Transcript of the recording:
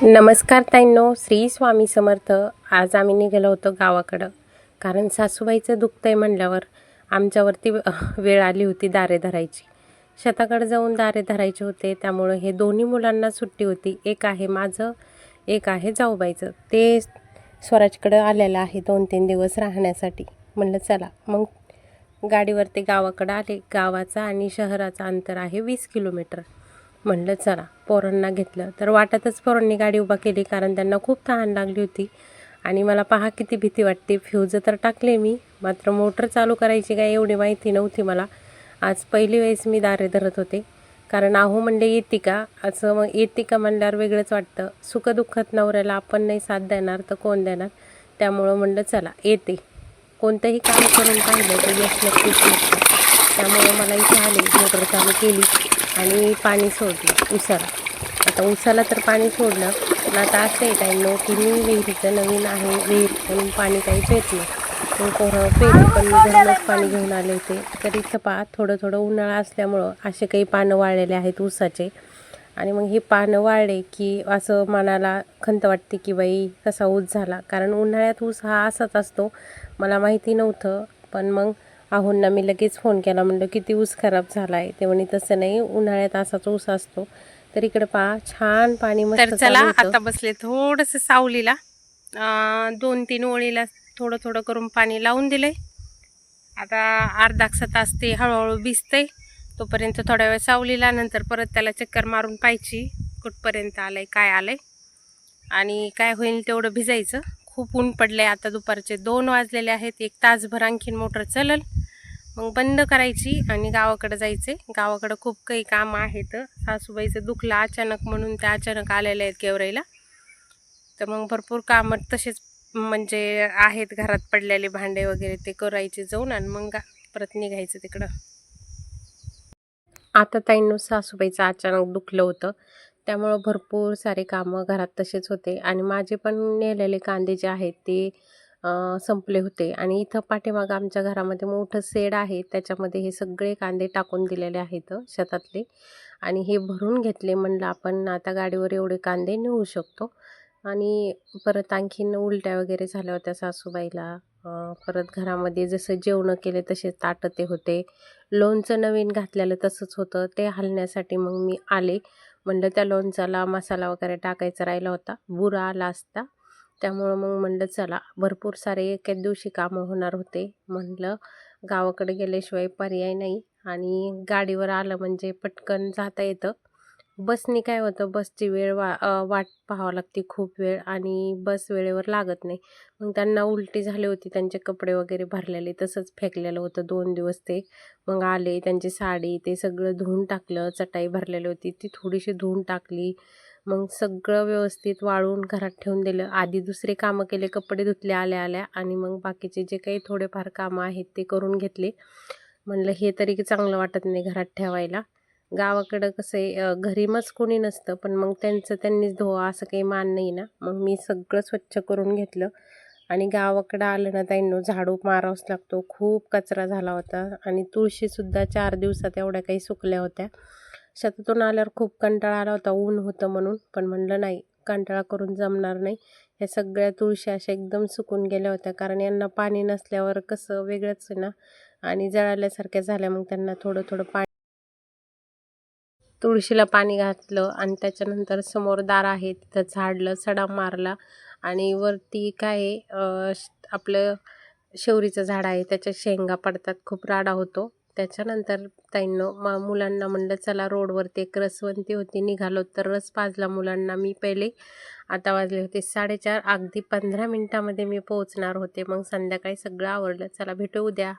नमस्कार ताईंनो, श्री स्वामी समर्थ. आज आम्ही निघालो होतो गावाकडं, कारण सासूबाईचं दुखतंय म्हणल्यावर आमच्यावरती वेळ आली होती दारे धरायची. शेताकडे जाऊन दारे धरायचे होते, त्यामुळं हे दोन्ही मुलांना सुट्टी होती. एक आहे माझं, एक आहे जाऊबाईचं. ते स्वराजकडं आलेलं आहे 2-3 दिवस राहण्यासाठी. म्हणलं चला मग गाडीवरती गावाकडं आले. गावाचा आणि शहराचं अंतर आहे 20 किलोमीटर. म्हणलं चला पोरांना घेतलं, तर वाटतच पोरांनी गाडी उभा केली, कारण त्यांना खूप तहान लागली होती. आणि मला पहा किती भीती वाटते. फ्यूज तर टाकले मी, मात्र मोटर चालू करायची काय एवढी माहिती नव्हती मला. आज पहिली वेळेस मी दारे धरत होते, कारण आहो म्हणले येते का, असं मग येते का म्हणल्यावर वेगळंच वाटतं. सुखदुःखात नवऱ्याला आपण नाही साथ देणार तर कोण देणार. त्यामुळं म्हणलं चला येते. कोणतंही काम करून पाहिलं तर यश नक्कीच मिळतं. त्यामुळं मला इथे आले, मोटर चालू केली आणि पाणी सोडलं उसाला. आता उसाला तर पाणी सोडलं, पण आता असं आहे काय की मी विहिरीचं नवीन आहे, विहीर म्हणून पाणी काही पेत नाही. मग पोरं पेले, पण मी घरूनच पाणी घेऊन आले होते. तर इथं पहा थोडं थोडं उन्हाळा असल्यामुळं असे काही पानं वाळलेले आहेत ऊसाचे. आणि मग हे पानं वाळले की असं मनाला खंत वाटते की बाई कसा ऊस झाला, कारण उन्हाळ्यात ऊस हा असाच असतो. मला माहिती नव्हतं, पण मग आहोंना मी लगेच फोन केला, म्हणलं किती ऊस खराब झाला आहे. ते म्हणे तसं नाही, उन्हाळ्यात असाच ऊस असतो. तर इकडे पहा छान पाणी मस्त चालू होतं. तर चला आता बसले थोडंसं सावलीला, 2-3 ओळीला थोडं थोडं करून पाणी लावून दिलंय. आता अर्धा तास ते हळूहळू भिजतंय. तोपर्यंत थोड्या वेळ सावलीला, नंतर परत त्याला चक्कर मारून पाहायची कुठपर्यंत आलंय काय आलंय, आणि काय होईल तेवढं भिजायचं. खूप ऊन पडलंय. आता दुपारचे 2 वाजलेले आहेत. 1 तासभर आणखीन मोटर चलल, मग बंद करायची आणि गावाकडे जायचे. गावाकडे खूप काही काम आहेत. सासूबाईचं दुखलं अचानक, म्हणून त्या अचानक आलेल्या आहेत गेवराईला. तर मग भरपूर कामं तसेच म्हणजे आहेत, घरात पडलेले भांडे वगैरे ते करायचे जाऊन, आणि मग परत निघायचं तिकडं. आता ताईंनो सासूबाईचं अचानक दुखलं होतं, त्यामुळं भरपूर सारे कामं घरात तसेच होते. आणि माझे पण नेलेले कांदे जे आहेत ते संपले होते. आणि इथं पाठीमागं आमच्या घरामध्ये मोठं शेड आहे, त्याच्यामध्ये हे सगळे कांदे टाकून दिलेले आहेत शेतातले. आणि हे भरून घेतले. म्हणलं आपण आता गाडीवर एवढे कांदे नेऊ शकतो. आणि परत आणखीन उलट्या वगैरे झाल्या होत्या सासूबाईला. परत घरामध्ये जसं जेवणं केले तसे ताटं ते होते. लोणचं नवीन घातलेलं तसंच होतं, ते हलण्यासाठी मग मी आले. म्हणलं त्या लोणचाला मसाला वगैरे टाकायचा राहिला होता, बुरा आला असता. त्यामुळं मग म्हणलं चला भरपूर सारे एकाच दिवशी कामं होणार होते. म्हणलं गावाकडे गेल्याशिवाय पर्याय नाही, आणि गाडीवर आलं म्हणजे पटकन जाता येतं. बसनी काय होतं, बसची वेळ वाट पाहावं लागते खूप वेळ, आणि बस वेळेवर लागत नाही. मग त्यांना उलटी झाली होती, त्यांचे कपडे वगैरे भरलेले तसंच फेकलेलं होतं 2 दिवस ते. मग आले, त्यांची साडी ते सगळं धुवून टाकलं. चटाई भरलेली होती ती थोडीशी धुवून टाकली. मग सगळं व्यवस्थित वाळून घरात ठेवून दिलं. आधी दुसरे कामं केले, कपडे धुतले आल्या आल्या, आणि मग बाकीचे जे काही थोडेफार कामं आहेत ते करून घेतले. म्हणलं हे तरी चांगलं वाटत नाही घरात ठेवायला. गावाकडं कसं आहे, घरी मस्त कोणी नसतं, पण मग त्यांचं त्यांनीच धुवा असं काही मान नाही ना. मग मी सगळं स्वच्छ करून घेतलं. आणि गावाकडं आलं ना ताईंनो, झाडू मारावाच लागतो. खूप कचरा झाला होता. आणि तुळशीसुद्धा 4 दिवसात एवढ्या काही सुकल्या होत्या. शेतातून आल्यावर खूप कंटाळा आला होता, ऊन होतं म्हणून. पण म्हणलं नाही, कंटाळा करून जमणार नाही. ह्या सगळ्या तुळशी अशा एकदम सुकून गेल्या होत्या, कारण यांना पाणी नसल्यावर कसं वेगळंच आहे ना, आणि जळाल्यासारख्या झाल्या. मग त्यांना थोडं थोडं पाणी, तुळशीला पाणी घातलं, आणि त्याच्यानंतर समोर दार आहे तिथं झाडलं, सडा मारला. आणि वरती काय आपलं शेवरीचं झाड आहे, त्याच्या शेंगा पडतात, खूप राडा होतो. त्याच्यानंतर ताईंनो मुलांना म्हणलं चला रोडवरती एक रसवंती होती, निघालो. तर रस पाजला मुलांना मी पहिले. आता वाजले होते 4:30. अगदी 15 मिनिटामध्ये मी पोहोचणार होते. मग संध्याकाळी सगळं आवरलं. चला भेटू उद्या.